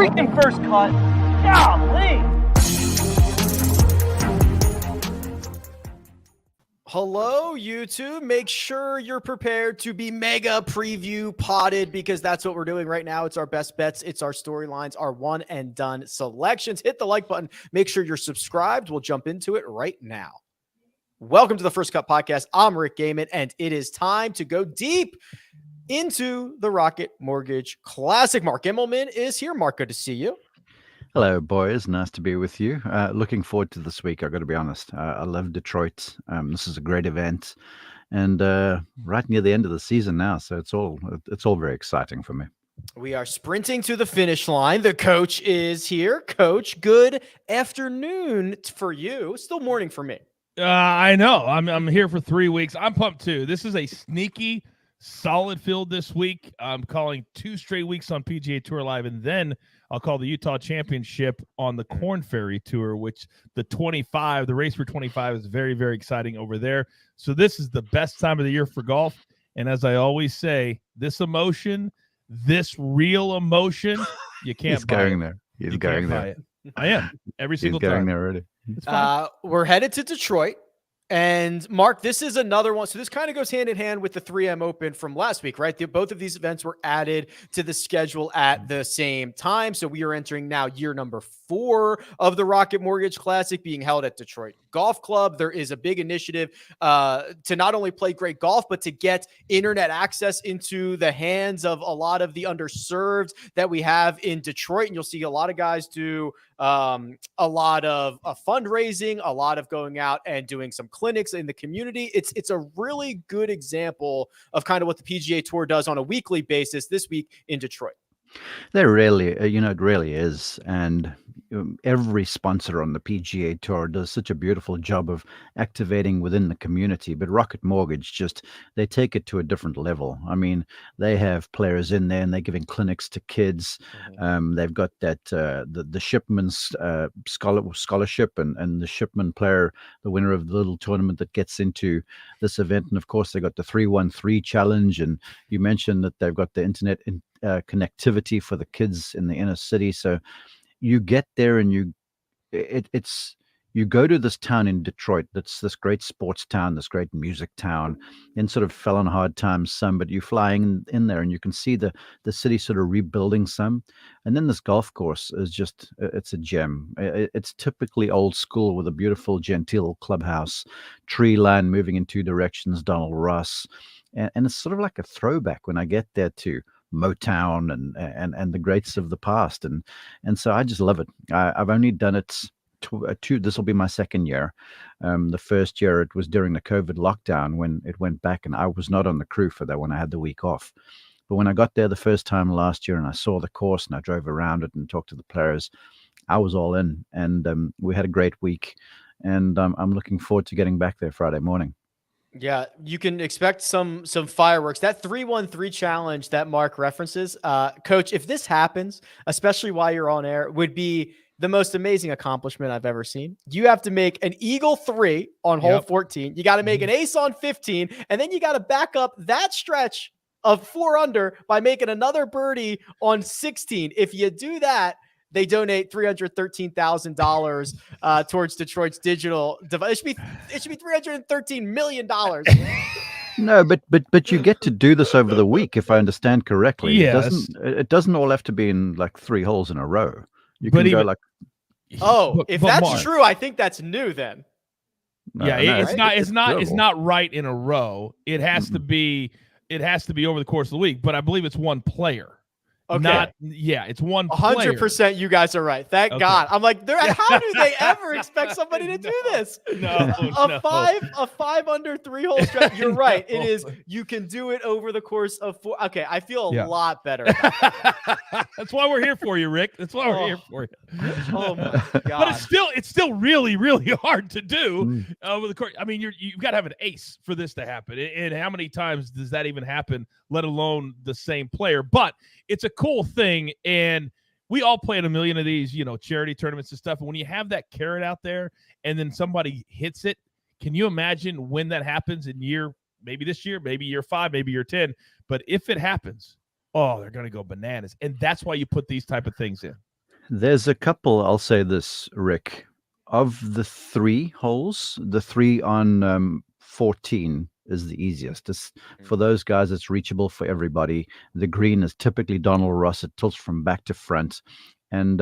freaking first cut. Golly. Hello, YouTube. Make sure you're prepared to be mega preview potted because that's what we're doing right now. It's our best bets. It's our storylines, our one and done selections. Hit the like button. Make sure you're subscribed. We'll jump into it right now. Welcome to the First Cut Podcast. I'm Rick Gehman, and it is time to go deep into the Rocket Mortgage Classic. Mark Immelman is here. Mark, good to see you. Hello, boys. Nice to be with you. Looking forward to this week, I've got to be honest. I love Detroit. This is a great event. And right near the end of the season now, so it's all very exciting for me. We are sprinting to the finish line. The coach is here. Coach, good afternoon for you. Still morning for me. I know. I'm here for 3 weeks. I'm pumped too. This is a sneaky, solid field this week. I'm calling 2 straight weeks on PGA Tour Live, and then I'll call the Utah Championship on the Corn Ferry Tour, which the race for 25 is very, very exciting over there. So this is the best time of the year for golf. And as I always say, this emotion, this real emotion, you can't He's buy going it. there. He's You going can't buy there. it. I am. Every single He's going time. there already. It's fine. We're headed to Detroit. And Mark, this is another one. So this kind of goes hand in hand with the 3M Open from last week, right? Both of these events were added to the schedule at the same time. So we are entering now year number 4 of the Rocket Mortgage Classic being held at Detroit Golf Club. There is a big initiative to not only play great golf, but to get internet access into the hands of a lot of the underserved that we have in Detroit. And you'll see a lot of guys do a lot of fundraising, a lot of going out and doing some clinics in the community. It's a really good example of kind of what the PGA Tour does on a weekly basis this week in Detroit. There really, it really is. And every sponsor on the PGA Tour does such a beautiful job of activating within the community. But Rocket Mortgage, they take it to a different level. I mean, they have players in there and they're giving clinics to kids. Mm-hmm. They've got that the Shipman's scholarship and the Shipman player, the winner of the little tournament that gets into this event. And of course, they got the 313 challenge. And you mentioned that they've got the internet connectivity for the kids in the inner city. So you get there and you go to this town in Detroit that's this great sports town, this great music town, and sort of fell on hard times some, but you're flying in there and you can see the city sort of rebuilding some. And then this golf course is it's a gem. It's typically old school with a beautiful genteel clubhouse, tree line moving in 2 directions, Donald Ross. And it's sort of like a throwback when I get there to Motown and the greats of the past. And so I just love it. I've only done it this will be my second year. The first year it was during the COVID lockdown when it went back, and I was not on the crew for that when I had the week off. But when I got there the first time last year and I saw the course and I drove around it and talked to the players, I was all in, and we had a great week, and I'm looking forward to getting back there Friday morning. Yeah, you can expect some fireworks. That 313 challenge that Mark references, Coach, if this happens, especially while you're on air, would be the most amazing accomplishment I've ever seen. You have to make an eagle 3 on hole 14. You got to make an ace on 15, and then you got to back up that stretch of 4 under by making another birdie on 16. If you do that, they donate $313,000 towards Detroit's digital device. It should be $313 million. No, but you get to do this over the week, if I understand correctly. Yes. It doesn't all have to be in like 3 holes in a row. You can go like. Oh, if that's Mark, true, I think that's new then. It's not right in a row. It has to be over the course of the week, but I believe it's one player. Okay. It's one player. 100% you guys are right. Thank God. I'm like, how do they ever expect somebody to do this? No. A 5 under 3 hole stretch. You're right. It is. You can do it over the course of 4. Okay. I feel a lot better. That's why we're here for you, Rick. That's why we're here for you. Oh my God. But it's still really, really hard to do over the course. I mean, you've got to have an ace for this to happen. And how many times does that even happen, let alone the same player? But it's a cool thing, and we all play in a million of these, charity tournaments and stuff. And when you have that carrot out there and then somebody hits it, can you imagine when that happens in maybe this year, maybe year 5, maybe year 10? But if it happens, they're going to go bananas. And that's why you put these type of things in. There's a couple, I'll say this, Rick. Of the 3 holes, the 3 on 14 is the easiest. It's, for those guys, it's reachable for everybody. The green is typically Donald Ross. It tilts from back to front. And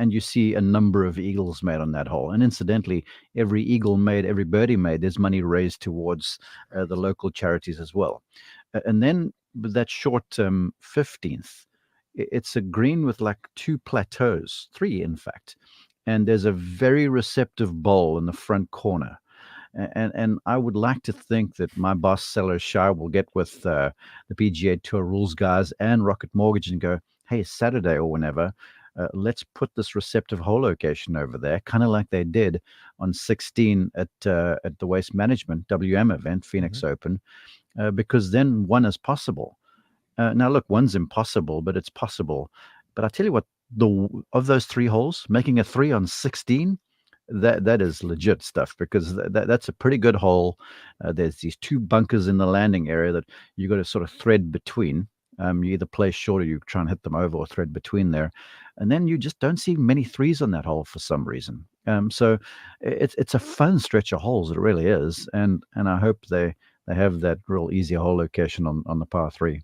you see a number of eagles made on that hole. And incidentally, every eagle made, every birdie made, there's money raised towards the local charities as well. And then with that short 15th, it's a green with like 2 plateaus, 3 in fact, and there's a very receptive bowl in the front corner. And I would like to think that my boss Seller Shah will get with the PGA Tour rules guys and Rocket Mortgage and go, hey, Saturday or whenever, let's put this receptive hole location over there, kind of like they did on 16 at the Waste Management WM event, Phoenix Open, because then one is possible. Now, look, one's impossible, but it's possible. But I tell you what, of those 3 holes, making a 3 on 16, that is legit stuff, because that's a pretty good hole. There's these 2 bunkers in the landing area that you got to sort of thread between. You either play short or you try and hit them over or thread between there. And then you just don't see many 3s on that hole for some reason. So it's a fun stretch of holes. It really is. And I hope they have that real easy hole location on the par 3.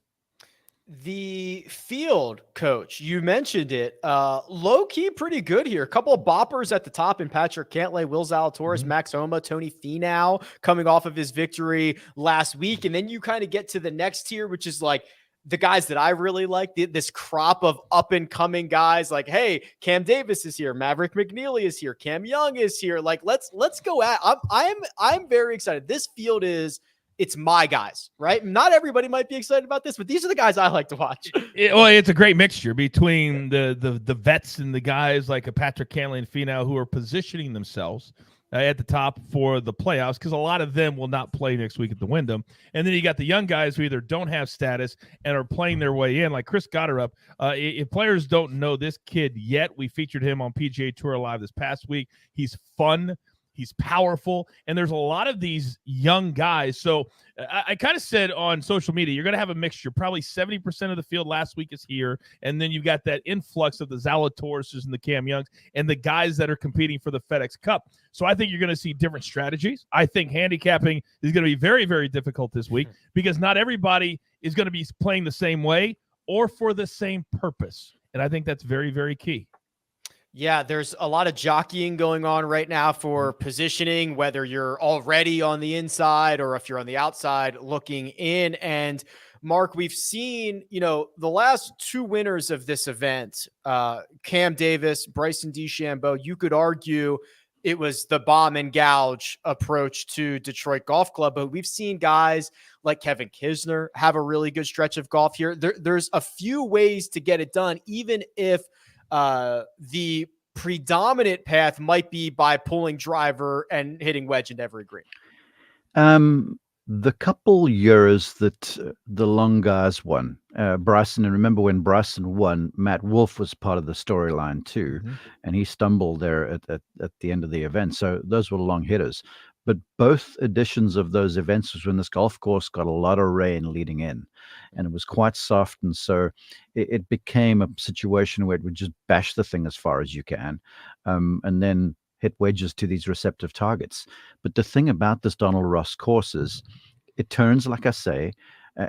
The field, coach, you mentioned it, low key pretty good here. A couple of boppers at the top in Patrick Cantlay, Will Zalatoris, Max Homa, Tony Finau coming off of his victory last week. And then you kind of get to the next tier, which is like the guys that I really like, this crop of up and coming guys like, hey, Cam Davis is here. Maverick McNeely is here. Cam Young is here. Like, let's go at, I'm very excited. This field it's my guys, right? Not everybody might be excited about this, but these are the guys I like to watch. It's a great mixture between the vets and the guys like a Patrick Cantlay and Finau who are positioning themselves at the top for the playoffs, because a lot of them will not play next week at the Wyndham. And then you got the young guys who either don't have status and are playing their way in, like Chris Gotterup. If players don't know this kid yet, we featured him on PGA Tour Live this past week. He's fun. He's powerful, and there's a lot of these young guys. So I kind of said on social media, you're going to have a mixture. Probably 70% of the field last week is here, and then you've got that influx of the Zalatorises and the Cam Youngs and the guys that are competing for the FedEx Cup. So I think you're going to see different strategies. I think handicapping is going to be very, very difficult this week because not everybody is going to be playing the same way or for the same purpose, and I think that's very, very key. Yeah, there's a lot of jockeying going on right now for positioning, whether you're already on the inside or if you're on the outside looking in. And Mark, we've seen, the last 2 winners of this event, Cam Davis, Bryson DeChambeau, you could argue it was the bomb and gouge approach to Detroit Golf Club, but we've seen guys like Kevin Kisner have a really good stretch of golf here. There's a few ways to get it done, even if the predominant path might be by pulling driver and hitting wedge into every green. The couple years that the long guys won, Bryson, and remember when Bryson won, Matt Wolff was part of the storyline too, and he stumbled there at the end of the event. So those were long hitters. But both editions of those events was when this golf course got a lot of rain leading in, and it was quite soft. And so it became a situation where it would just bash the thing as far as you can, and then hit wedges to these receptive targets. But the thing about this Donald Ross course is it turns, like I say,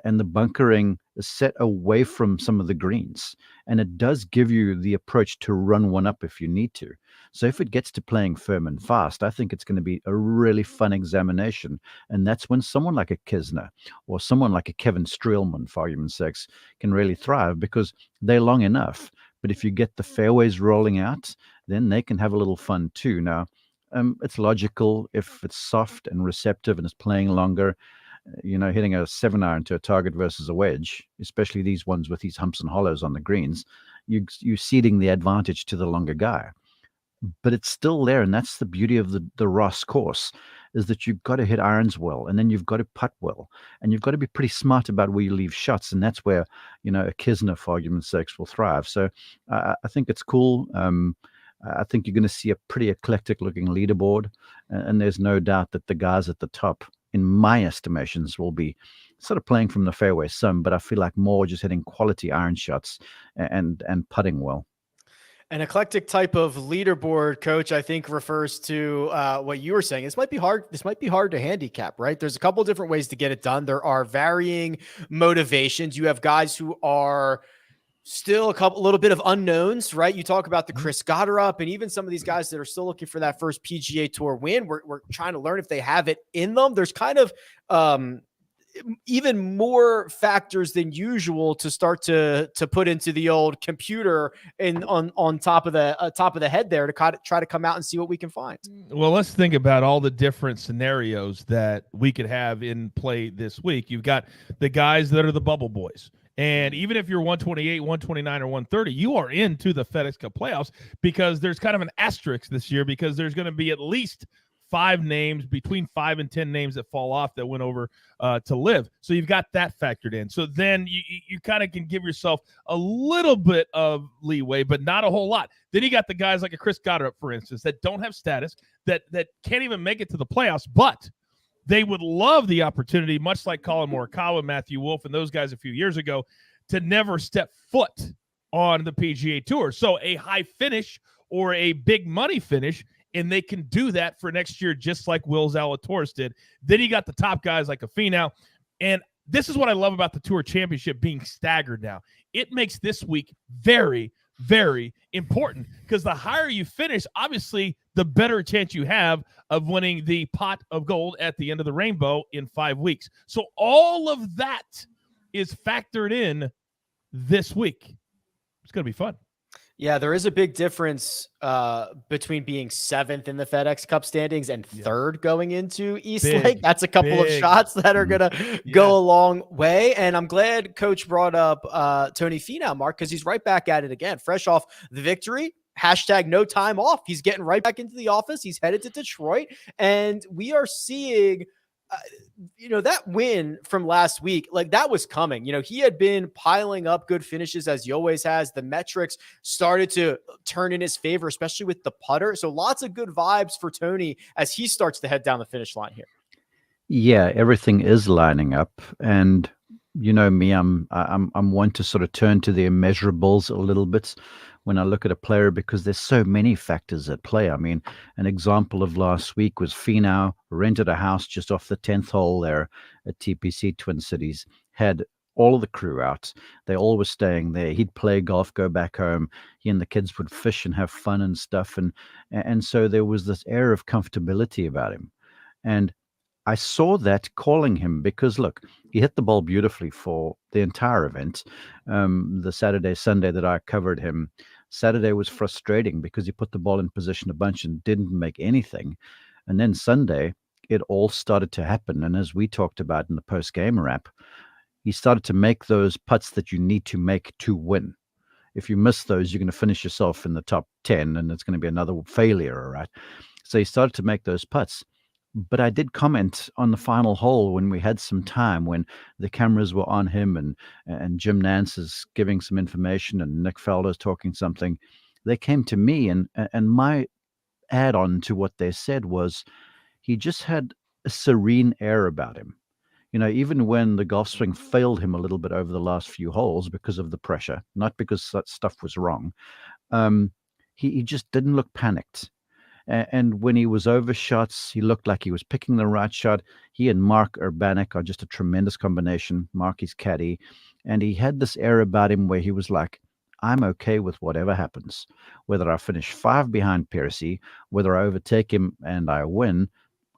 and the bunkering is set away from some of the greens. And it does give you the approach to run one up if you need to. So if it gets to playing firm and fast, I think it's going to be a really fun examination. And that's when someone like a Kisner or someone like a Kevin Streelman, for argument's sake, can really thrive because they're long enough. But if you get the fairways rolling out, then they can have a little fun too. Now, it's logical if it's soft and receptive and it's playing longer. Hitting a 7-iron to a target versus a wedge, especially these ones with these humps and hollows on the greens, you're ceding the advantage to the longer guy. But it's still there, and that's the beauty of the Ross course, is that you've got to hit irons well, and then you've got to putt well, and you've got to be pretty smart about where you leave shots, and that's where, a Kisner, for argument's sake, will thrive. So I think it's cool. I think you're going to see a pretty eclectic-looking leaderboard, and there's no doubt that the guys at the top, in my estimations, will be sort of playing from the fairway some, but I feel like more just hitting quality iron shots and putting well. An eclectic type of leaderboard, coach, I think refers to what you were saying. This might be hard. This might be hard to handicap, right? There's a couple different ways to get it done. There are varying motivations. You have guys who are still a little bit of unknowns, right? You talk about the Chris Gotterup and even some of these guys that are still looking for that first PGA Tour win. We're trying to learn if they have it in them. There's kind of even more factors than usual to start to put into the old computer and on top of the head there to try to come out and see what we can find. Well, let's think about all the different scenarios that we could have in play this week. You've got the guys that are the bubble boys. And even if you're 128, 129, or 130, you are into the FedEx Cup playoffs, because there's kind of an asterisk this year, because there's going to be at least 5 names, between 5 and 10 names that fall off that went over to live. So you've got that factored in. So then you kind of can give yourself a little bit of leeway, but not a whole lot. Then you got the guys like a Chris Gotterup, for instance, that don't have status, that can't even make it to the playoffs, but they would love the opportunity, much like Colin Morikawa, Matthew Wolff, and those guys a few years ago, to never step foot on the PGA Tour. So a high finish or a big money finish, and they can do that for next year, just like Will Zalatoris did. Then you got the top guys like a Finau. And this is what I love about the Tour Championship being staggered now. It makes this week very, very important, because the higher you finish, obviously, the better chance you have of winning the pot of gold at the end of the rainbow in 5 weeks. So all of that is factored in this week. It's going to be fun. Yeah, there is a big difference between being 7th in the FedEx Cup standings and 3rd going into East Lake. That's a couple of shots that are going to go a long way. And I'm glad Coach brought up Tony Finau, Mark, because he's right back at it again. Fresh off the victory, hashtag no time off. He's getting right back into the office. He's headed to Detroit. And we are seeing that win from last week, like, that was coming. He had been piling up good finishes, as he always has. The metrics started to turn in his favor, especially with the putter. So lots of good vibes for Tony as he starts to head down the finish line here. Yeah, everything is lining up. And you know me, I'm one to sort of turn to the immeasurables a little bit when I look at a player, because there's so many factors at play. I mean, an example of last week was Finau rented a house just off the 10th hole there at TPC Twin Cities, had all of the crew out. They all were staying there. He'd play golf, go back home. He and the kids would fish and have fun and stuff. And so there was this air of comfortability about him. And I saw that calling him, because look, he hit the ball beautifully for the entire event. The Saturday, Sunday that I covered him, Saturday was frustrating because he put the ball in position a bunch and didn't make anything. And then Sunday, it all started to happen. And as we talked about in the post-game wrap, he started to make those putts that you need to make to win. If you miss those, you're going to finish yourself in the top 10, and it's going to be another failure, all right? So he started to make those putts. But I did comment on the final hole when we had some time, when the cameras were on him and Jim Nance is giving some information and Nick Faldo's talking something. They came to me, and my add-on to what they said was he just had a serene air about him. Even when the golf swing failed him a little bit over the last few holes because of the pressure, not because that stuff was wrong, he just didn't look panicked. And when he was over shots, he looked like he was picking the right shot. He and Mark Urbanek are just a tremendous combination. Mark is caddy. And he had this air about him where he was like, I'm okay with whatever happens. Whether I finish 5 behind Piercy, whether I overtake him and I win,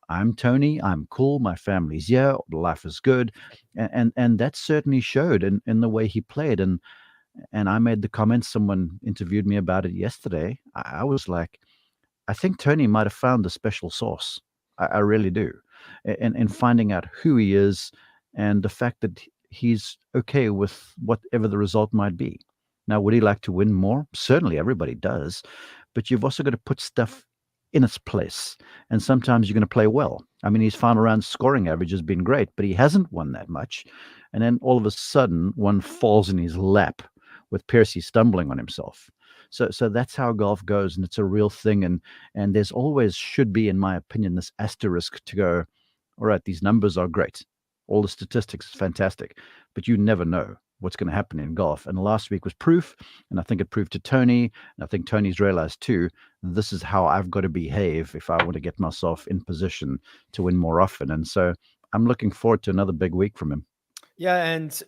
I'm Tony. I'm cool. My family's here. Life is good. And that certainly showed in the way he played. And I made the comment, someone interviewed me about it yesterday. I was like, I think Tony might have found the special sauce. I really do. And finding out who he is and the fact that he's okay with whatever the result might be. Now, would he like to win more? Certainly, everybody does. But you've also got to put stuff in its place. And sometimes you're going to play well. I mean, his final round scoring average has been great, but he hasn't won that much. And then all of a sudden, one falls in his lap with Piercy stumbling on himself. So that's how golf goes, and it's a real thing. And there's always, should be, in my opinion, this asterisk to go, all right, these numbers are great. All the statistics is fantastic, but you never know what's going to happen in golf. And last week was proof, and I think it proved to Tony, and I think Tony's realized too, this is how I've got to behave if I want to get myself in position to win more often. And so I'm looking forward to another big week from him. Yeah, and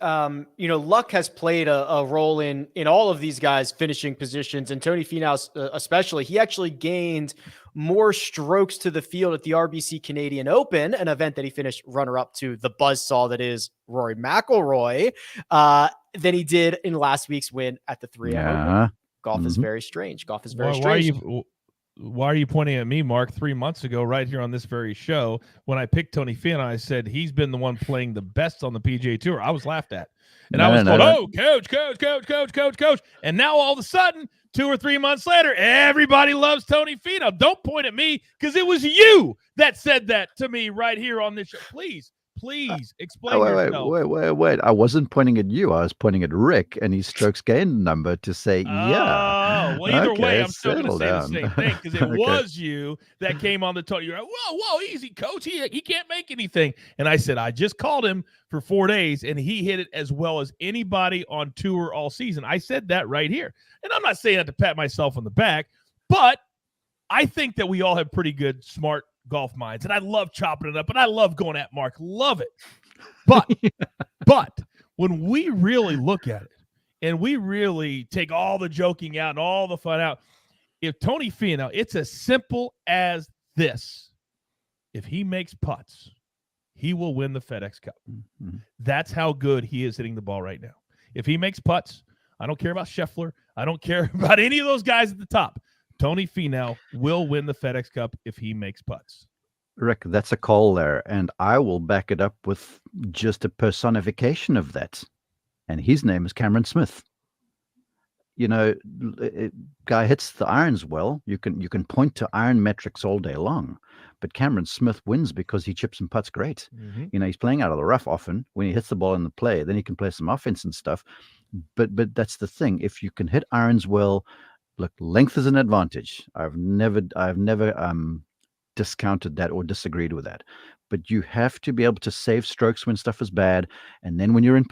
luck has played a role in all of these guys finishing positions, and Tony Finau especially. He actually gained more strokes to the field at the RBC Canadian Open, an event that he finished runner-up to the buzzsaw that is Rory McIlroy, than he did in last week's win at the 3M Open. Golf is very strange. Golf is very strange. Why are you pointing at me, Mark? 3 months ago, right here on this very show, when I picked Tony Finau, I said he's been the one playing the best on the PGA Tour. I was laughed at. And I was told, oh, coach. And now all of a sudden, 2 or 3 months later, everybody loves Tony Finau. Don't point at me, because it was you that said that to me right here on this show. Please explain yourself. Wait. I wasn't pointing at you. I was pointing at Rick and his strokes gained number to say, yeah. Oh, well, either way, I'm still going to say the same thing, because it was you that came on the talk. You're like, whoa, easy, coach. He can't make anything. And I said, I just called him for 4 days, and he hit it as well as anybody on tour all season. I said that right here. And I'm not saying that to pat myself on the back, but I think that we all have pretty good, smart golf minds, and I love chopping it up, and I love going at Mark. Love it. But when we really look at it and we really take all the joking out and all the fun out, if Tony Finau, it's as simple as this. If he makes putts, he will win the FedEx Cup. Mm-hmm. That's how good he is hitting the ball right now. If he makes putts, I don't care about Scheffler. I don't care about any of those guys at the top. Tony Finau will win the FedEx Cup if he makes putts. Rick, that's a call there, and I will back it up with just a personification of that. And his name is Cameron Smith. Guy hits the irons well. You can point to iron metrics all day long, but Cameron Smith wins because he chips and putts great. Mm-hmm. He's playing out of the rough often. When he hits the ball in the play, then he can play some offense and stuff. But that's the thing. If you can hit irons well, look, length is an advantage. I've never discounted that or disagreed with that. But you have to be able to save strokes when stuff is bad, and then when you're in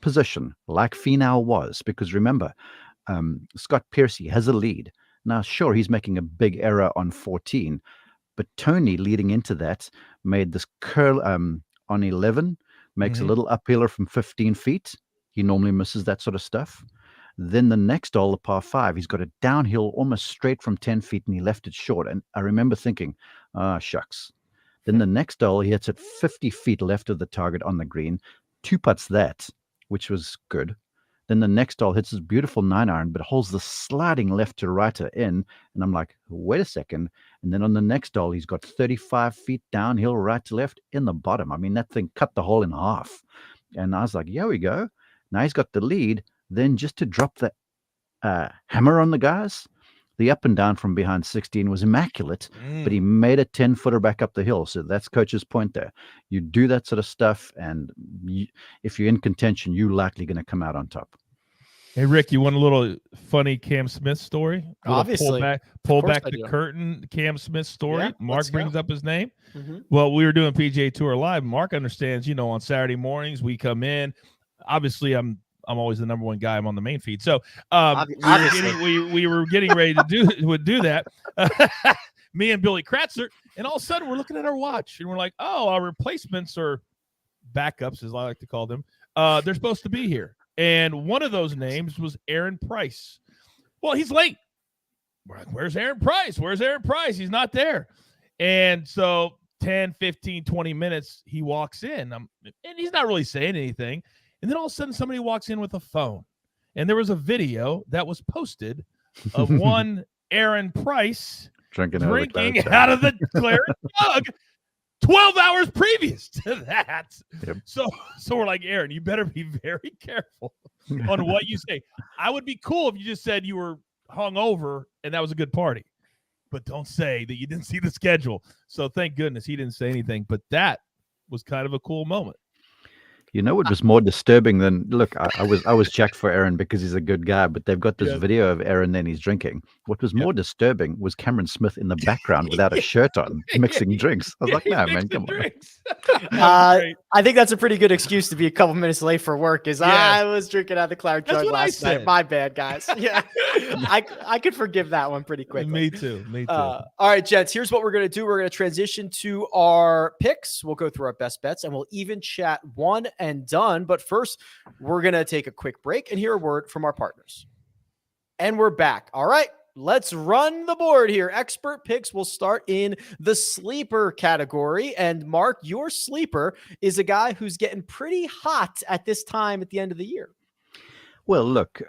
position, like Finau was, because remember, Scott Piercy has a lead. Now, sure, he's making a big error on 14, but Tony, leading into that, made this curl on 11, makes a little uphiller from 15 feet. He normally misses that sort of stuff. Then the next hole, the par 5, he's got a downhill almost straight from 10 feet, and he left it short. And I remember thinking, shucks. Then the next hole, he hits it 50 feet left of the target on the green, 2 putts that, which was good. Then the next hole hits his beautiful 9-iron, but holds the sliding left to righter in. And I'm like, wait a second. And then on the next hole, he's got 35 feet downhill, right to left in the bottom. I mean, that thing cut the hole in half. And I was like, here we go. Now he's got the lead. Then just to drop the hammer on the guys, the up and down from behind 16 was immaculate, but he made a 10-footer back up the hill. So that's coach's point there. You do that sort of stuff, and if you're in contention, you're likely going to come out on top. Hey, Rick, you want a little funny Cam Smith story? Obviously. Pull back the curtain, Cam Smith story. Yeah, Mark brings up his name. Mm-hmm. Well, we were doing PGA Tour Live. Mark understands, on Saturday mornings, we come in. Obviously, I'm always the number one guy. I'm on the main feed. So we were getting ready to do that. Me and Billy Kratzer, and all of a sudden we're looking at our watch and we're like, oh, our replacements or backups, as I like to call them, they're supposed to be here. And one of those names was Aaron Price. Well, he's late. We're like, where's Aaron Price? Where's Aaron Price? He's not there. And so 10, 15, 20 minutes, he walks in. And he's not really saying anything. And then all of a sudden, somebody walks in with a phone. And there was a video that was posted of one Aaron Price drinking out of the claret jug 12 hours previous to that. Yep. So we're like, Aaron, you better be very careful on what you say. I would be cool if you just said you were hungover and that was a good party. But don't say that you didn't see the schedule. So thank goodness he didn't say anything. But that was kind of a cool moment. You know what was more disturbing than look? I was jacked for Aaron because he's a good guy, but they've got this video of Aaron then he's drinking. What was more disturbing was Cameron Smith in the background without a shirt on, mixing drinks. I was like, no, man, come on. I think that's a pretty good excuse to be a couple minutes late for work. I was drinking out of the cloud jug last night. My bad, guys. Yeah, I could forgive that one pretty quickly. Me too. All right, gents. Here's what we're gonna do. We're gonna transition to our picks. We'll go through our best bets, and we'll even chat one and done. But first, we're gonna take a quick break and hear a word from our partners. And we're back. All right. Let's run the board here. Expert picks will start in the sleeper category. And Mark, your sleeper is a guy who's getting pretty hot at this time at the end of the year. Well, look,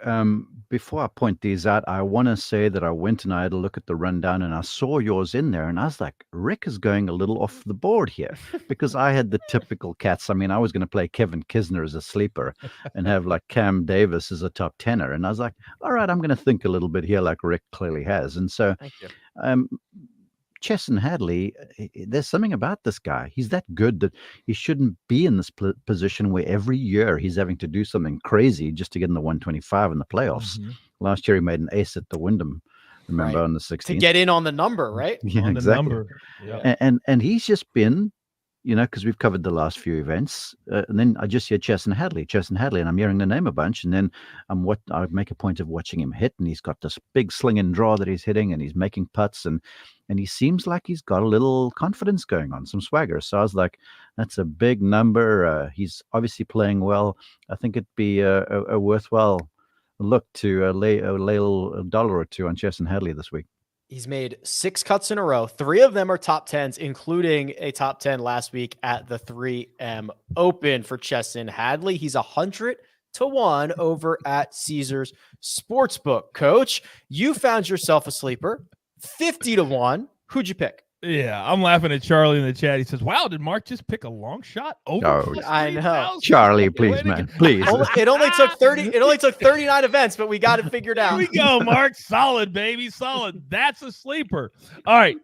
before I point these out, I want to say that I went and I had a look at the rundown and I saw yours in there. And I was like, Rick is going a little off the board here because I had the typical cats. I mean, I was going to play Kevin Kisner as a sleeper and have like Cam Davis as a top tenor. And I was like, all right, I'm going to think a little bit here like Rick clearly has. And so Chesson Hadley, there's something about this guy. He's that good that he shouldn't be in this position where every year he's having to do something crazy just to get in the 125 in the playoffs. Mm-hmm. Last year he made an ace at the Wyndham, remember, on the 16th. To get in on the number, right? Yeah, on exactly. The number. Yeah. And he's just been, you know, because we've covered the last few events. And then I just hear Chesson Hadley, and I'm hearing the name a bunch. And then I make a point of watching him hit, and he's got this big sling and draw that he's hitting, and he's making putts, and he seems like he's got a little confidence going on, some swagger. So I was like, that's a big number. He's obviously playing well. I think it'd be a worthwhile look to lay a little $1 or $2 on Chesson Hadley this week. He's made 6 cuts in a row. 3 of them are top 10s, including a top 10 last week at the 3M Open for Chesson Hadley. He's 100-1 over at Caesars Sportsbook. Coach, you found yourself a sleeper, 50-1. Who'd you pick? Yeah, I'm laughing at Charlie in the chat. He says, wow, did Mark just pick a long shot? I know. Charlie, please, man, please. It only took 30. It only took 39 events, but we got it figured out. Here we go, Mark. Solid, baby. Solid. That's a sleeper. All right.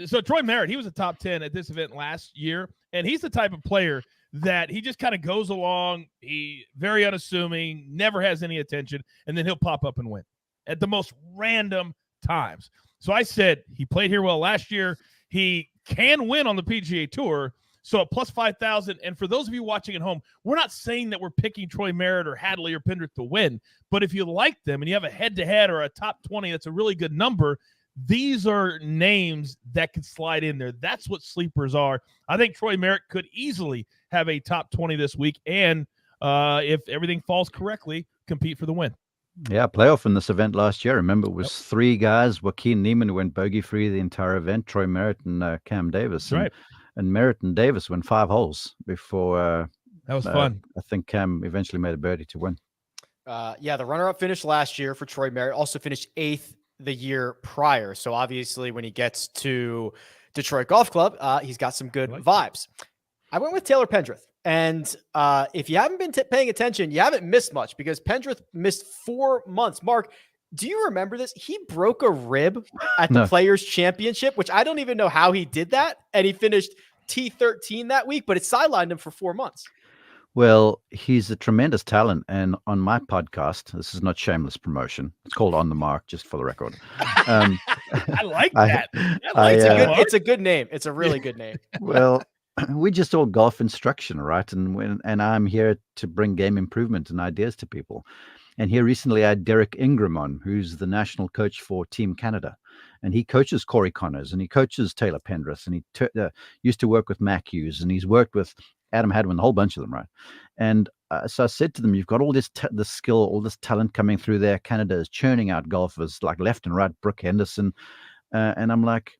So Troy Merritt, he was a top 10 at this event last year, and he's the type of player that he just kind of goes along. He very unassuming, never has any attention, and then he'll pop up and win at the most random times. So I said he played here well last year. He can win on the PGA Tour. So at plus 5,000. And for those of you watching at home, we're not saying that we're picking Troy Merritt or Hadley or Pendrith to win. But if you like them and you have a head-to-head or a top 20, that's a really good number. These are names that could slide in there. That's what sleepers are. I think Troy Merritt could easily have a top 20 this week. And if everything falls correctly, compete for the win. Yeah, playoff in this event last year. Remember, it was 3 guys. Joaquin Niemann, who went bogey-free the entire event, Troy Merritt and Cam Davis. That's right. And Merritt and Davis went 5 holes before. That was fun. I think Cam eventually made a birdie to win. The runner-up finished last year for Troy Merritt. Also finished 8th the year prior. So obviously when he gets to Detroit Golf Club, he's got some good vibes. I went with Taylor Pendrith. And if you haven't been paying attention, you haven't missed much because Pendrith missed 4 months. Mark, do you remember this? He broke a rib at the Players' Championship, which I don't even know how he did that. And he finished T13 that week, but it sidelined him for 4 months. Well, he's a tremendous talent. And on my podcast, this is not shameless promotion. It's called On the Mark, just for the record. I like that. It's a good name. It's a really good name. Well, we just all golf instruction, right? And I'm here to bring game improvement and ideas to people. And here recently I had Derek Ingram on, who's the national coach for Team Canada. And he coaches Corey Connors and he coaches Taylor Pendrith. And he used to work with Mac Hughes and he's worked with Adam Hadwin, a whole bunch of them, right? And so I said to them, you've got all this skill, all this talent coming through there. Canada is churning out golfers like left and right, Brooke Henderson. And I'm like,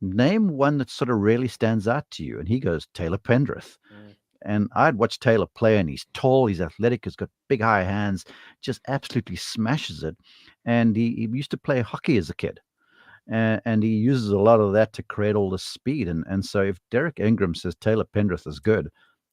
name one that sort of really stands out to you. And he goes, Taylor Pendrith. And I'd watched Taylor play, and he's tall, he's athletic, he's got big, high hands, just absolutely smashes it. And he used to play hockey as a kid. And he uses a lot of that to create all this speed. And so if Derek Ingram says Taylor Pendrith is good,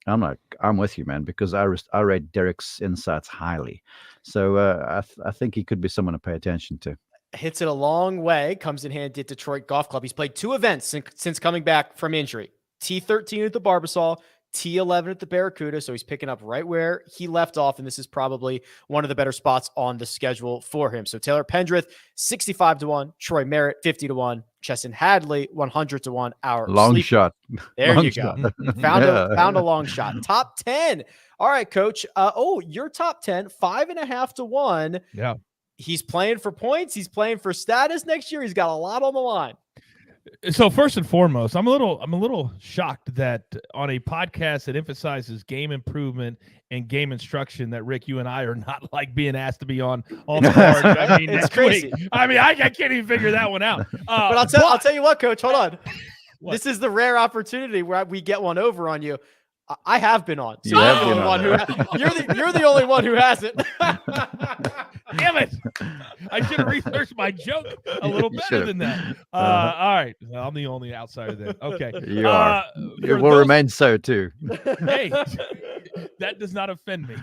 I'm like, I'm with you, man, because I rate Derek's insights highly. So I think he could be someone to pay attention to. Hits it a long way, comes in handy at Detroit Golf Club. He's played 2 events since coming back from injury. T13 at the Barbasol, T11 at the Barracuda, so he's picking up right where he left off, and this is probably one of the better spots on the schedule for him. So Taylor Pendrith, 65-1, Troy Merritt, 50-1, Chesson Hadley, 100-1. Our Long sleeper. shot. There Long you go. shot. Found Yeah. a long shot. Top 10. All right, Coach. Your top 10, 5.5-1. Yeah. He's playing for points. He's playing for status next year. He's got a lot on the line. So first and foremost, I'm a little shocked that on a podcast that emphasizes game improvement and game instruction, that Rick, you and I are not like being asked to be on all the cards. I mean, It's next crazy. week. I mean, I can't even figure that one out. But I'll tell you what, Coach. Hold on. What? This is the rare opportunity where we get one over on you. I have been on. So You you're have the been only on. one who you're the only one who hasn't. Damn it! I should have researched my joke a little You better should've. than that. All right, well, I'm the only outsider then. Okay, You are. It for will those- remain so too. Hey, that does not offend me.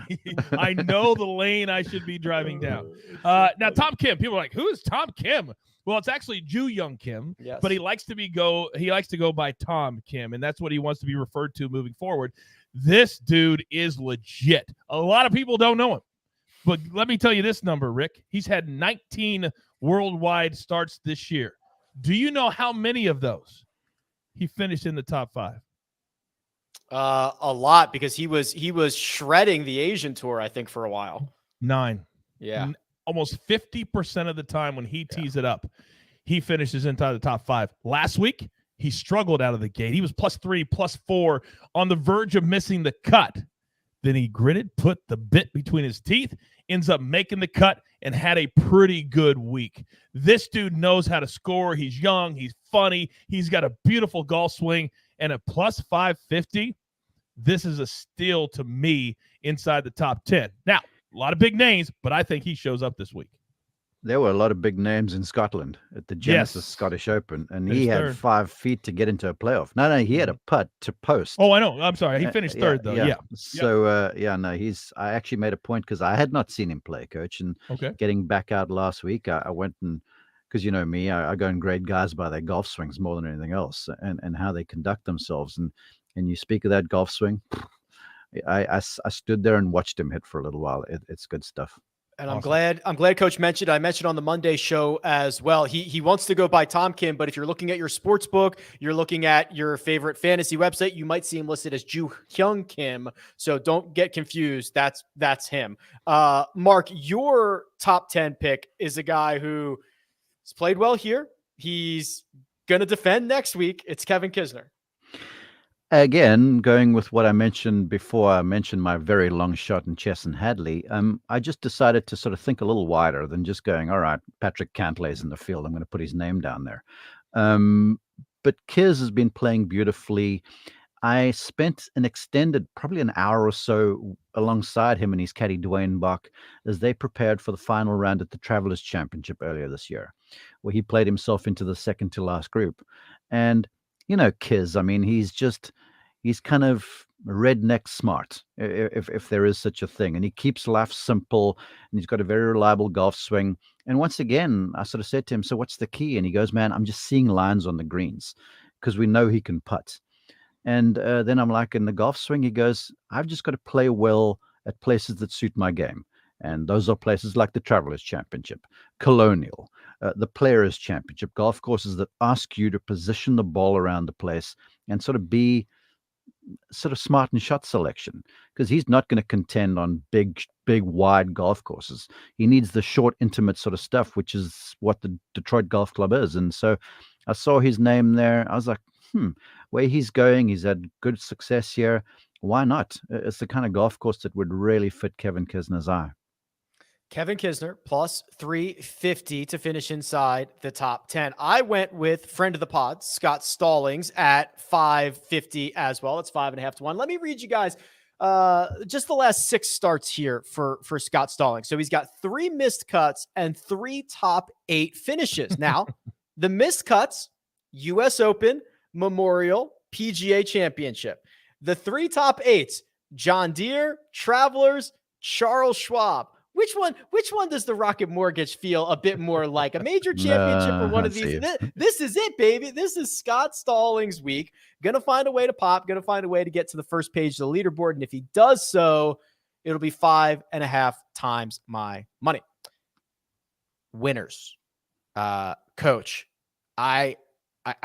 I know the lane I should be driving down. Now, Tom Kim. People are like, who is Tom Kim? Well, it's actually Ju Young Kim, Yes. but he likes to go by Tom Kim, and that's what he wants to be referred to moving forward. This dude is legit. A lot of people don't know him, but let me tell you this number, Rick. He's had 19 worldwide starts this year. Do you know how many of those he finished in the top 5? A lot, because he was shredding the Asian tour, I think, for a while. 9. Yeah. Almost 50% of the time when he tees it up, he finishes inside the top 5. Last week, he struggled out of the gate. He was +3, +4, on the verge of missing the cut. Then he gritted, put the bit between his teeth, ends up making the cut, and had a pretty good week. This dude knows how to score. He's young. He's funny. He's got a beautiful golf swing, and a +550. This is a steal to me inside the top 10. Now, a lot of big names, but I think he shows up this week. There were a lot of big names in Scotland at the Genesis Yes. Scottish Open, and Finished he had third. 5 feet to get into a playoff. No, he had a putt to post. Oh, I know. I'm sorry. He finished Yeah, third, though. Yeah. So, I actually made a point because I had not seen him play, Coach. And Okay. getting back out last week, I went and, because you know me, I go and grade guys by their golf swings more than anything else, and how they conduct themselves. And you speak of that golf swing, I stood there and watched him hit for a little while. It's good stuff. And Awesome. I'm glad Coach mentioned. I mentioned on the Monday show as well. He wants to go by Tom Kim, but if you're looking at your sports book, you're looking at your favorite fantasy website, you might see him listed as Ju Hyung Kim. So don't get confused. That's him. Mark, your top 10 pick is a guy who has played well here. He's gonna defend next week. It's Kevin Kisner. Again, going with what I mentioned before, I mentioned my very long shot in Chesson Hadley. I just decided to sort of think a little wider than just going, all right, Patrick Cantlay's in the field, I'm going to put his name down there. But Kiz has been playing beautifully. I spent an extended, probably an hour or so alongside him and his caddy Dwayne Bach as they prepared for the final round at the Travelers Championship earlier this year, where he played himself into the second to last group. And you know, Kiz, I mean, he's kind of redneck smart, if there is such a thing. And he keeps life simple, and he's got a very reliable golf swing. And once again, I sort of said to him, so what's the key? And he goes, man, I'm just seeing lines on the greens because we know he can putt. And then I'm like, in the golf swing, he goes, I've just got to play well at places that suit my game. And those are places like the Travelers Championship, Colonial, the Players Championship, golf courses that ask you to position the ball around the place and sort of be sort of smart in shot selection, because he's not going to contend on big, wide golf courses. He needs the short, intimate sort of stuff, which is what the Detroit Golf Club is. And so I saw his name there. I was like, where he's going, he's had good success here. Why not? It's the kind of golf course that would really fit Kevin Kisner's eye. Kevin Kisner plus 350 to finish inside the top 10. I went with friend of the pod, Scott Stallings, at 550 as well. It's 5.5-1. Let me read you guys just the last 6 starts here for Scott Stallings. So he's got 3 missed cuts and 3 top 8 finishes. Now, the missed cuts, US Open, Memorial, PGA Championship. The 3 top 8s, John Deere, Travelers, Charles Schwab. Which one does the Rocket Mortgage feel a bit more like? A major championship or one of these? This is it, baby. This is Scott Stallings' week. Gonna find a way to pop, gonna find a way to get to the first page of the leaderboard. And if he does so, it'll be 5.5 times my money. Winners. Coach, I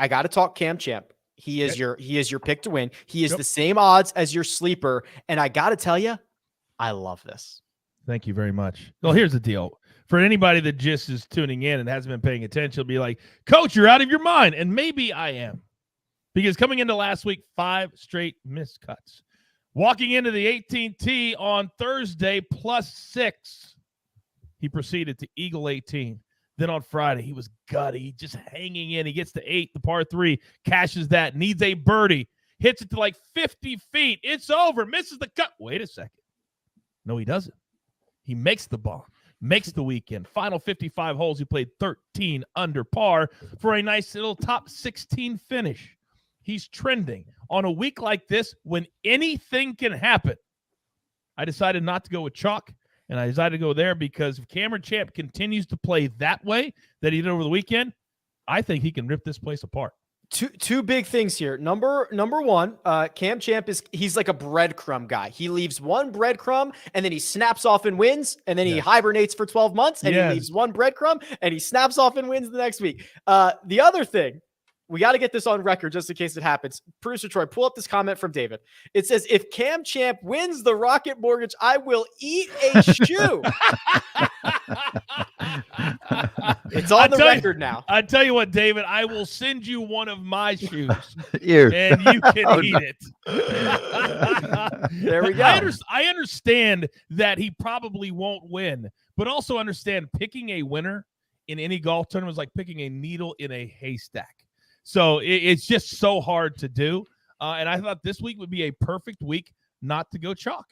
got to talk Cam Champ. He is your pick to win. He is the same odds as your sleeper. And I got to tell you, I love this. Thank you very much. Well, here's the deal. For anybody that just is tuning in and hasn't been paying attention, will be like, Coach, you're out of your mind. And maybe I am. Because coming into last week, 5 straight missed cuts. Walking into the 18th tee on Thursday, +6. He proceeded to eagle 18. Then on Friday, he was gutty, just hanging in. He gets to 8, the par 3, cashes that, needs a birdie, hits it to like 50 feet. It's over, misses the cut. Wait a second. No, he doesn't. He makes the ball, makes the weekend. Final 55 holes, he played 13 under par for a nice little top 16 finish. He's trending. On a week like this, when anything can happen, I decided not to go with chalk, and I decided to go there because if Cameron Champ continues to play that way that he did over the weekend, I think he can rip this place apart. Two big things here. Number one, Cam Champ he's like a breadcrumb guy. He leaves one breadcrumb and then he snaps off and wins, and then he hibernates for 12 months and he leaves one breadcrumb and he snaps off and wins the next week. The other thing, we got to get this on record just in case it happens. Producer Troy, pull up this comment from David. It says, if Cam Champ wins the Rocket Mortgage, I will eat a shoe. It's on the record now. I tell you what, David, I will send you one of my shoes and you can eat it. There we go. I understand that he probably won't win, but also understand picking a winner in any golf tournament is like picking a needle in a haystack. So it's just so hard to do. And I thought this week would be a perfect week not to go chalk.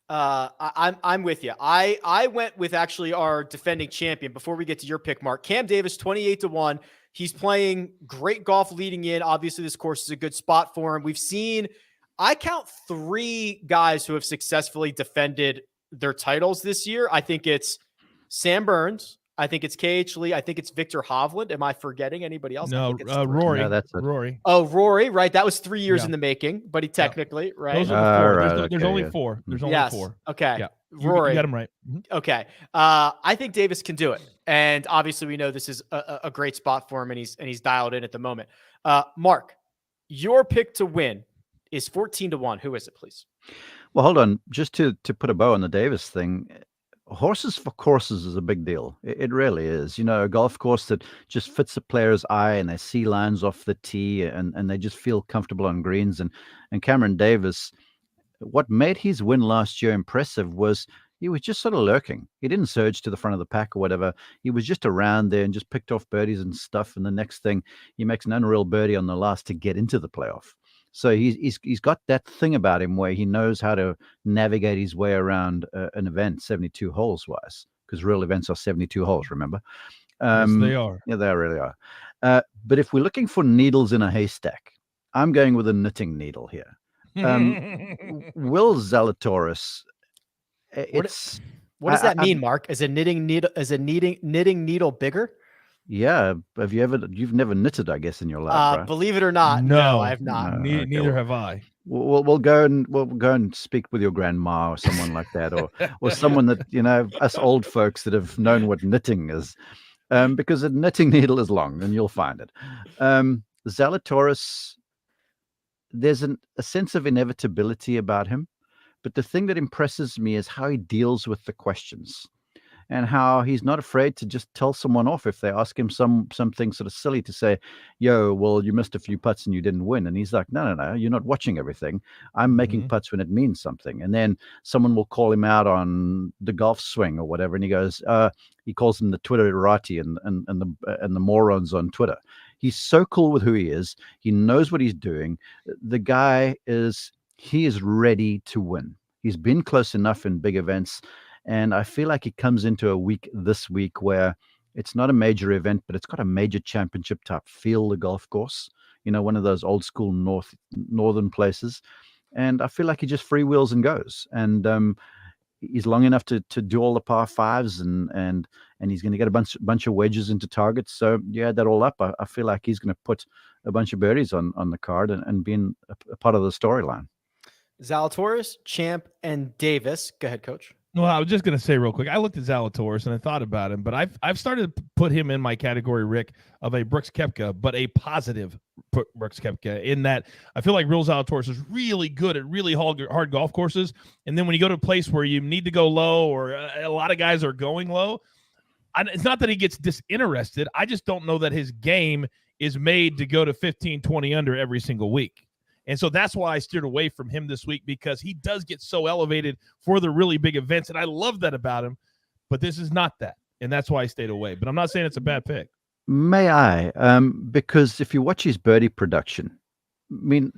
I'm with you. I went with actually our defending champion before we get to your pick, Mark. Cam Davis, 28-1. He's playing great golf leading in. Obviously, this course is a good spot for him. We've seen, I count 3 guys who have successfully defended their titles this year. I think it's Sam Burns. I think it's KH Lee. I think it's Victor Hovland. Am I forgetting anybody else? No, Rory. No, that's Rory. Oh, Rory, right. That was 3 years in the making, but he technically, right? Those are the 4. There's only 4. There's only 4. Okay. Yeah. Rory. You got him right. Okay. I think Davis can do it. And obviously we know this is a great spot for him, and he's dialed in at the moment. Mark, your pick to win is 14-1. Who is it, please? Well, hold on. Just to put a bow on the Davis thing, horses for courses is a big deal. It really is. You know, a golf course that just fits a player's eye and they see lines off the tee and they just feel comfortable on greens. And Cameron Davis, what made his win last year impressive was he was just sort of lurking. He didn't surge to the front of the pack or whatever. He was just around there and just picked off birdies and stuff. And the next thing, he makes an unreal birdie on the last to get into the playoff. So he's got that thing about him where he knows how to navigate his way around an event 72 holes wise, because real events are 72 holes, remember? Yes, they are. Yeah, they really are. But if we're looking for needles in a haystack, I'm going with a knitting needle here. Will Zalatoris. What does that mean, Mark? Is a knitting needle bigger? Yeah. You've never knitted, I guess, in your life, right? Believe it or not, no, I have not. Neither have I. We'll go and speak with your grandma or someone like that, or someone that, you know, us old folks that have known what knitting is, because a knitting needle is long, and you'll find it. Zalatoris, there's a sense of inevitability about him, but the thing that impresses me is how he deals with the questions. And how he's not afraid to just tell someone off if they ask him something sort of silly, to say, yo, well, you missed a few putts and you didn't win. And he's like, no, you're not watching everything. I'm making putts when it means something. And then someone will call him out on the golf swing or whatever. And he goes, he calls them the Twitterati and the morons on Twitter. He's so cool with who he is. He knows what he's doing. The guy is ready to win. He's been close enough in big events. And I feel like he comes into this week where it's not a major event, but it's got a major championship type feel, the golf course, you know, one of those old school northern places. And I feel like he just freewheels and goes. And he's long enough to do all the par fives, and he's going to get a bunch of wedges into targets. So you add that all up, I feel like he's going to put a bunch of birdies on the card and being a part of the storyline. Zalatoris, Champ, and Davis. Go ahead, Coach. Well, I was just going to say real quick, I looked at Zalatoris and I thought about him, but I've started to put him in my category, Rick, of a Brooks Koepka, but a positive Brooks Koepka, in that I feel like real Zalatoris is really good at really hard golf courses. And then when you go to a place where you need to go low, or a lot of guys are going low, it's not that he gets disinterested. I just don't know that his game is made to go to 15, 20 under every single week. And so that's why I steered away from him this week, because he does get so elevated for the really big events. And I love that about him, but this is not that. And that's why I stayed away. But I'm not saying it's a bad pick. May I? Because if you watch his birdie production, I mean,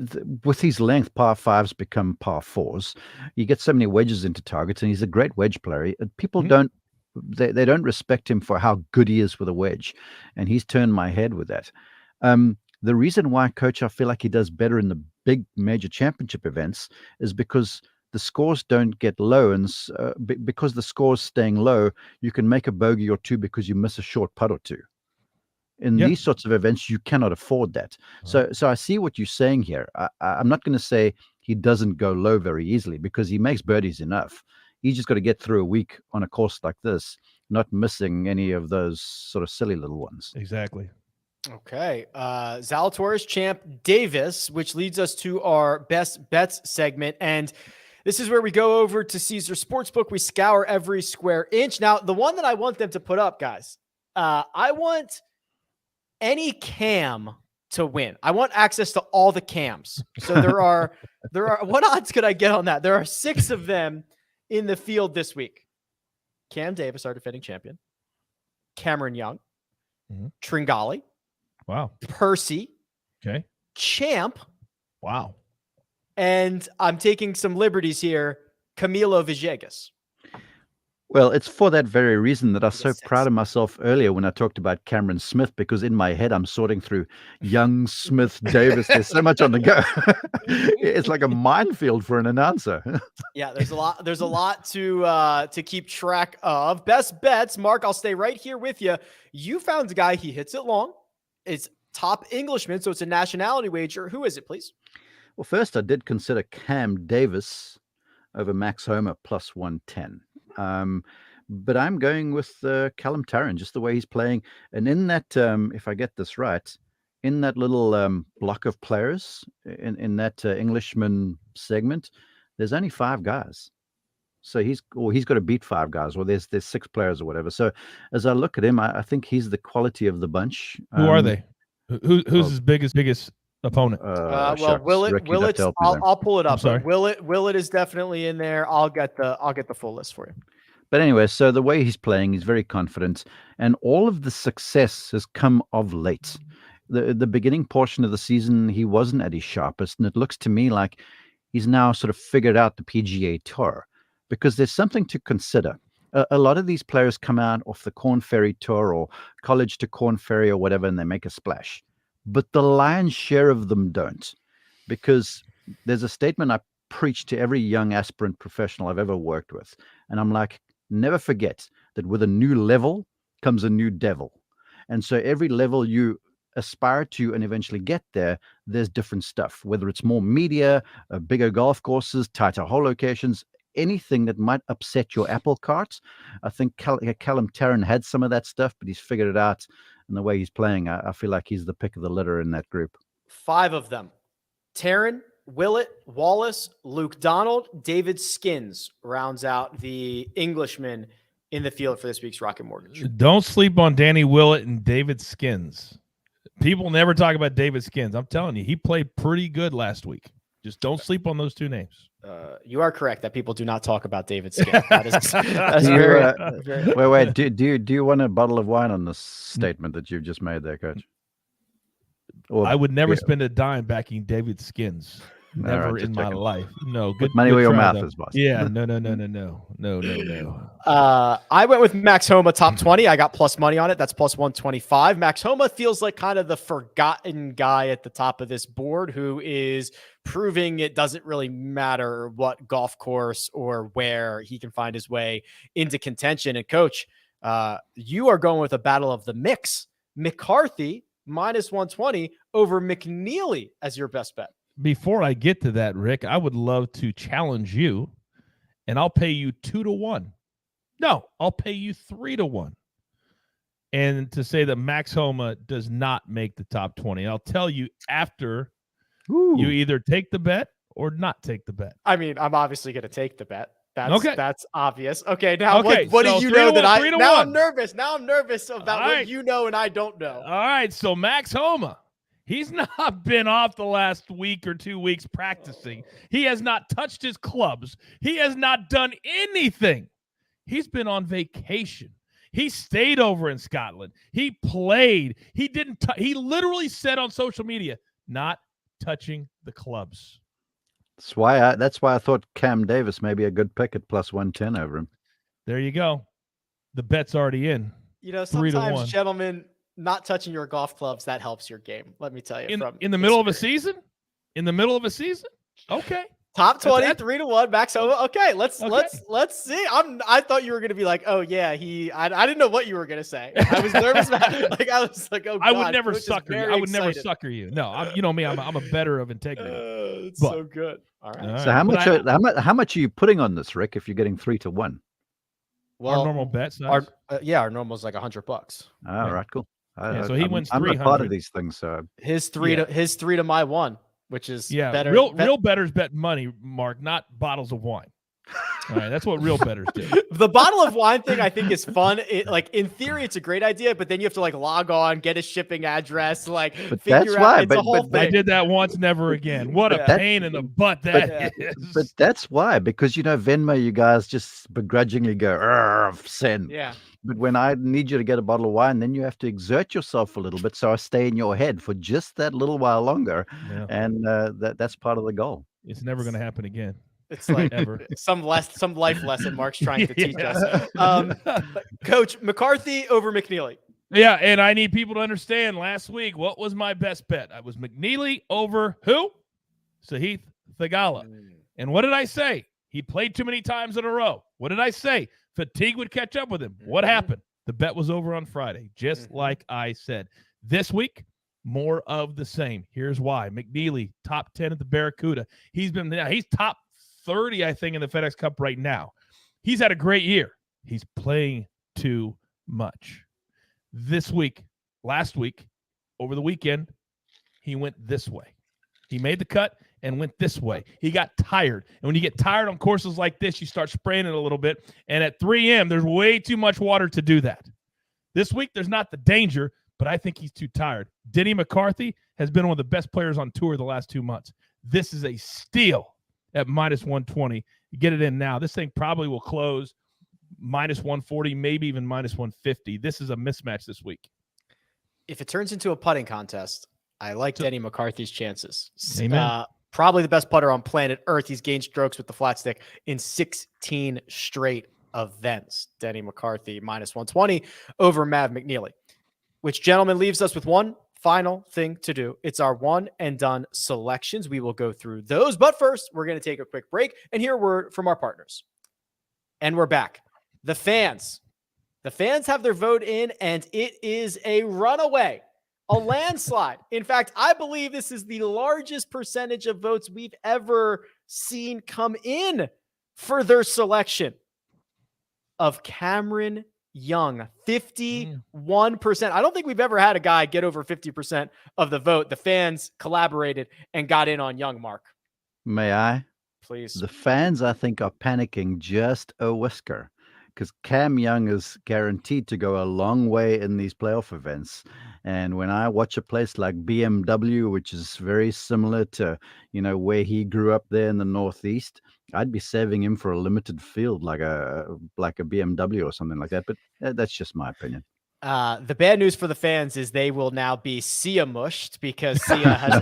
with his length, par fives become par fours. You get so many wedges into targets, and he's a great wedge player. People don't respect him for how good he is with a wedge. And he's turned my head with that. The reason why, Coach, I feel like he does better in the big major championship events is because the scores don't get low, and because the scores staying low, you can make a bogey or two because you miss a short putt or two. In these sorts of events, you cannot afford that. So I see what you're saying here. I'm not going to say he doesn't go low very easily, because he makes birdies enough. He's just got to get through a week on a course like this, not missing any of those sort of silly little ones. Exactly. Okay. Zalatoris, Champ, Davis, which leads us to our best bets segment. And this is where we go over to Caesar Sportsbook. We scour every square inch. Now, the one that I want them to put up, guys, I want any cam to win. I want access to all the cams. So there are what odds could I get on that? There are 6 of them in the field this week. Cam Davis, our defending champion. Cameron Young. Tringali. Wow. Percy. Okay. Champ. Wow. And I'm taking some liberties here. Camilo Villegas. Well, it's for that very reason that I was so proud of myself earlier when I talked about Cameron Smith, because in my head, I'm sorting through Young, Smith, Davis. There's so much on the go. It's like a minefield for an announcer. Yeah, there's a lot to keep track of. Best bets, Mark, I'll stay right here with you. You found a guy, he hits it long. It's top Englishman, so it's a nationality wager. Who is it, please? Well, first I did consider Cam Davis over Max Homer plus 110. But I'm going with Callum Tarrant, just the way he's playing. And in that, if I get this right, in that little block of players, in that Englishman segment, there's only 5 guys. So he's got to beat 5 guys, or there's 6 players or whatever. So as I look at him, I think he's the quality of the bunch. Who are they? Who's his biggest opponent? Well, Willett. I'll pull it up. Willett is definitely in there. I'll get the full list for you. But anyway, so the way he's playing, he's very confident, and all of the success has come of late. The beginning portion of the season, he wasn't at his sharpest, and it looks to me like he's now sort of figured out the PGA Tour, because there's something to consider. A lot of these players come out off the Corn Ferry Tour or College to Corn Ferry or whatever, and they make a splash. But the lion's share of them don't, because there's a statement I preach to every young aspirant professional I've ever worked with. And I'm like, never forget that with a new level comes a new devil. And so every level you aspire to and eventually get there, there's different stuff, whether it's more media, bigger golf courses, tighter hole locations, anything that might upset your apple cart. I think Callum Tarrant had some of that stuff, but he's figured it out. And the way he's playing, I feel like he's the pick of the litter in that group. 5 of them. Tarrant, Willett, Wallace, Luke Donald, David Skins rounds out the Englishman in the field for this week's Rocket Mortgage. Don't sleep on Danny Willett and David Skins. People never talk about David Skins. I'm telling you, he played pretty good last week. Just don't sleep on those 2 names. You are correct that people do not talk about David Skins. That's very... Wait. Do you want a bottle of wine on this statement that you've just made there, Coach? I would never spend a dime backing David Skins. Never right, just in my checking. life. No, good. Put money good where your try, mouth though. is, boss. Yeah, no. I went with Max Homa top 20. I got plus money on it. That's plus 125. Max Homa feels like kind of the forgotten guy at the top of this board who is proving it doesn't really matter what golf course or where he can find his way into contention. And coach, you are going with a battle of the mix. McCarthy minus 120 over McNeely as your best bet. Before I get to that, Rick, I would love to challenge you, and I'll pay you 2-1. No, I'll pay you 3-1. And to say that Max Homa does not make the top 20. I'll tell you after you either take the bet or not take the bet. I mean, I'm obviously going to take the bet. That's obvious. Okay, now Okay, what do so you know that 3-1. now I'm nervous. Now I'm nervous about All what right. you know and I don't know. All right, so Max Homa, he's not been off the last week or 2 weeks practicing. He has not touched his clubs. He has not done anything. He's been on vacation. He stayed over in Scotland. He played. He didn't. He literally said on social media, not touching the clubs. That's why I thought Cam Davis may be a good pick at plus 110 over him. There you go. The bet's already in. You know, 3-1. sometimes, gentlemen, not touching your golf clubs, that helps your game. Let me tell you. In the middle of a season? In the middle of a season? Okay. Top 20, 3-1, Max Homa. Okay, let's see. I thought you were gonna be like, oh yeah, I didn't know what you were gonna say. I was nervous about I was like, oh God, I would never Coach is sucker you. very I would never excited. sucker you. No, you know me. I'm a better of integrity. It's But- so good. All right. All right. So how But much how much are you putting on this, Rick? If you're getting 3-1, Well, our normal bet size? our normal is like $100. all right, cool. So he wins I'm not part 300. of these things, so His three to my one, which is better. Real bettors bet money, Mark, not bottles of wine. All right, that's what real bettors do. The bottle of wine thing I think is fun. Like in theory, it's a great idea, but then you have to like log on, get a shipping address, like But figure that's out. why- It's a whole but- thing. I did that once, never again. What a That- pain in the butt that is. but that's why, because Venmo, you guys just begrudgingly go send. Yeah. But when I need you to get a bottle of wine, then you have to exert yourself a little bit, so I stay in your head for just that little while longer, Yeah. and that's part of the goal. It's never going to happen again. It's like Ever. some life lesson Mark's trying to teach Yeah. us. Coach, McCarthy over McNeely. Yeah, and I need people to understand last week, what was my best bet? I was McNeely over who? Sahith Theegala. And what did I say? He played too many times in a row. What did I say? Fatigue would catch up with him. What happened? The bet was over on Friday, just like I said. This week, more of the same. Here's why. McNeely, top 10 at the Barracuda. He's top 30, I think, in the FedEx Cup right now. He's had a great year. He's playing too much. This week, last week, over the weekend, he went this way. He made the cut and went this way. He got tired. And when you get tired on courses like this, you start spraying it a little bit. And at 3M, there's way too much water to do that. This week, there's not the danger, but I think he's too tired. Denny McCarthy has been one of the best players on tour the last 2 months. This is a steal at minus 120. You get it in now. This thing probably will close minus 140, maybe even minus 150. This is a mismatch this week. If it turns into a putting contest, I like Denny McCarthy's chances. Amen. Probably the best putter on planet Earth. He's gained strokes with the flat stick in 16 straight events. Denny McCarthy minus 120 over Mav McNeely, which, gentlemen, leaves us with one final thing to do. It's our one and done selections. We will go through those. But first, we're going to take a quick break and hear a word from our partners. And we're back. The fans have their vote in, and it is a runaway. A landslide. In fact, I believe this is the largest percentage of votes we've ever seen come in for their selection of Cameron Young. 51%. I don't think we've ever had a guy get over 50% of the vote. The fans collaborated and got in on Young, Mark. May I? Please. The fans, I think, are panicking just a whisker, because Cam Young is guaranteed to go a long way in these playoff events. And when I watch a place like BMW, which is very similar to, where he grew up there in the Northeast, I'd be saving him for a limited field, like a BMW or something like that. But that's just my opinion. The bad news for the fans is they will now be Sia mushed because Sia has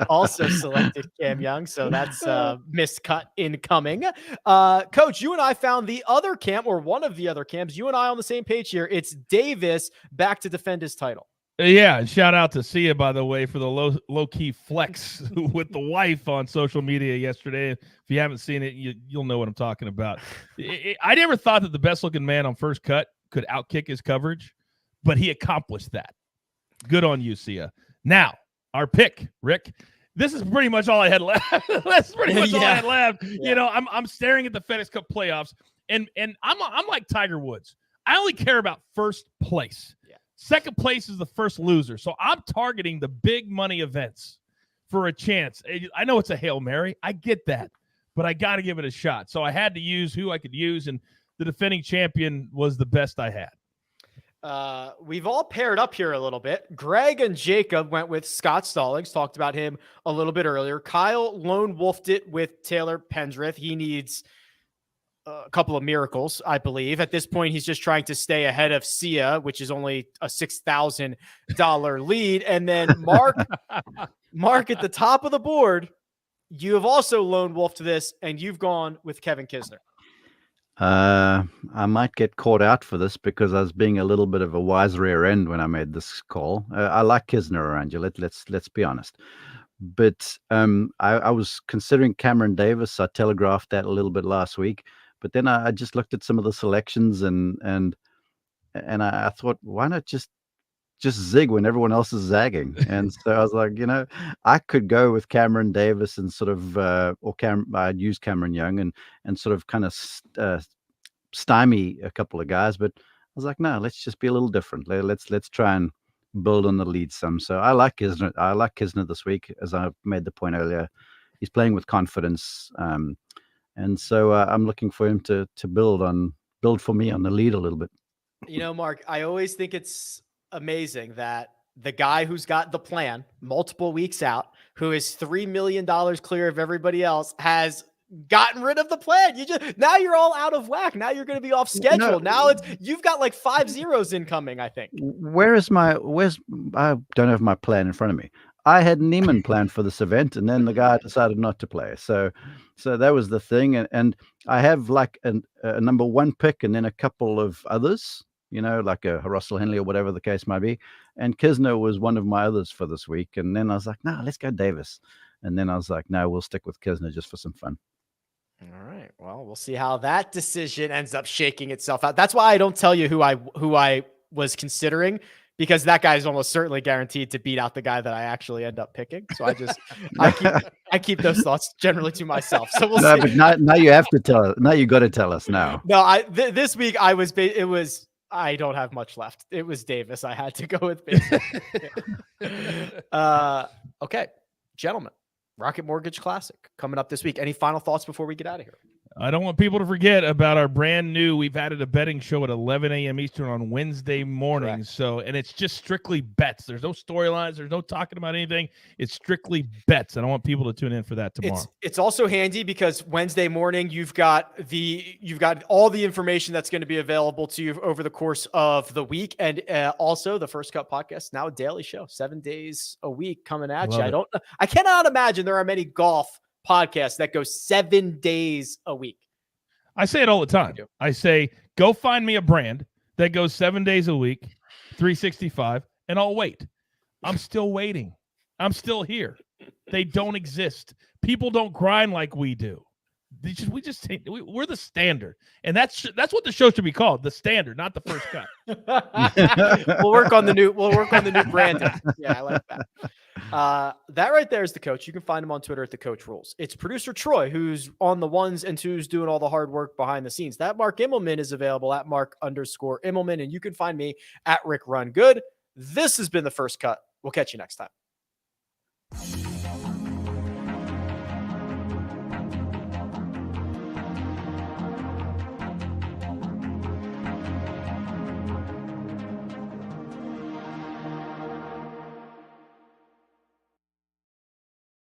also selected Cam Young. So that's miscut incoming. Coach, you and I found the other camp, or one of the other camps. You and I on the same page here. It's Davis back to defend his title. Yeah, shout out to Sia, by the way, for the low key flex with the wife on social media yesterday. If you haven't seen it, you'll know what I'm talking about. I never thought that the best looking man on First Cut could outkick his coverage, but he accomplished that. Good on you, Sia. Now, our pick, Rick. This is pretty much all I had left. That's pretty much all I had left. Yeah. You know, I'm staring at the FedEx Cup playoffs, and I'm like Tiger Woods. I only care about first place. Second place is the first loser. So I'm targeting the big money events for a chance. I know it's a Hail Mary. I get that. But I got to give it a shot. So I had to use who I could use, and the defending champion was the best I had. We've all paired up here a little bit. Greg and Jacob went with Scott Stallings. Talked about him a little bit earlier. Kyle lone wolfed it with Taylor Pendrith. He needs a couple of miracles, I believe. At this point, he's just trying to stay ahead of Sia, which is only a $6,000 lead. And then Mark at the top of the board, you have also lone wolfed this, and you've gone with Kevin Kisner. I might get caught out for this because I was being a little bit of a wise rear end when I made this call. I like Kisner around you. Let's be honest. But I was considering Cameron Davis. I telegraphed that a little bit last week. But then I just looked at some of the selections and I thought, why not just zig when everyone else is zagging? And so I was like, you know, I could go with Cameron Davis and sort of I'd use Cameron Young and sort of kind of stymie a couple of guys. But I was like, no, let's just be a little different. Let's try and build on the lead some. So I like Kisner. I like Kisner this week, as I made the point earlier. He's playing with confidence. And so I'm looking for him to build for me on the lead a little bit. You know, Mark, I always think it's amazing that the guy who's got the plan multiple weeks out, who is $3 million clear of everybody else, has gotten rid of the plan. Now you're all out of whack. Now you're going to be off schedule. Now you've got like 5 zeros incoming, I think. I don't have my plan in front of me. I had Neiman planned for this event, and then the guy decided not to play. So that was the thing. And I have like a number one pick and then a couple of others, you know, like a Russell Henley or whatever the case might be. And Kisner was one of my others for this week. And then I was like, no, let's go Davis. And then I was like, no, we'll stick with Kisner just for some fun. All right. Well, we'll see how that decision ends up shaking itself out. That's why I don't tell you who I was considering, because that guy is almost certainly guaranteed to beat out the guy that I actually end up picking. So I keep those thoughts generally to myself. So we'll see. But now you have to tell us. Now you got to tell us now. No, this week I don't have much left. It was Davis. I had to go with. Okay, gentlemen. Rocket Mortgage Classic coming up this week. Any final thoughts before we get out of here? I don't want people to forget about our brand new, we've added a betting show at 11 a.m. Eastern on Wednesday mornings. Correct. So, and it's just strictly bets. There's no storylines. There's no talking about anything. It's strictly bets. And I want people to tune in for that tomorrow. It's also handy because Wednesday morning, you've got all the information that's going to be available to you over the course of the week. And also the First Cut podcast, now a daily show, 7 days a week coming at you. I cannot imagine there are many golf podcasts that go 7 days a week. I say it all the time. I say, go find me a brand that goes 7 days a week, 365, and I'll wait. I'm still waiting. I'm still here. They don't exist. People don't grind like we do. We're the standard, and that's what the show should be called, the standard, not the First Cut. We'll work on the new branding. Yeah, I like that. That right there is the coach. You can find him on Twitter at the Coach Rules. It's producer Troy who's on the ones and twos doing all the hard work behind the scenes. That Mark Immelman is available at Mark_Immelman, and you can find me at Rick Run Good. This has been the First Cut. We'll catch you next time.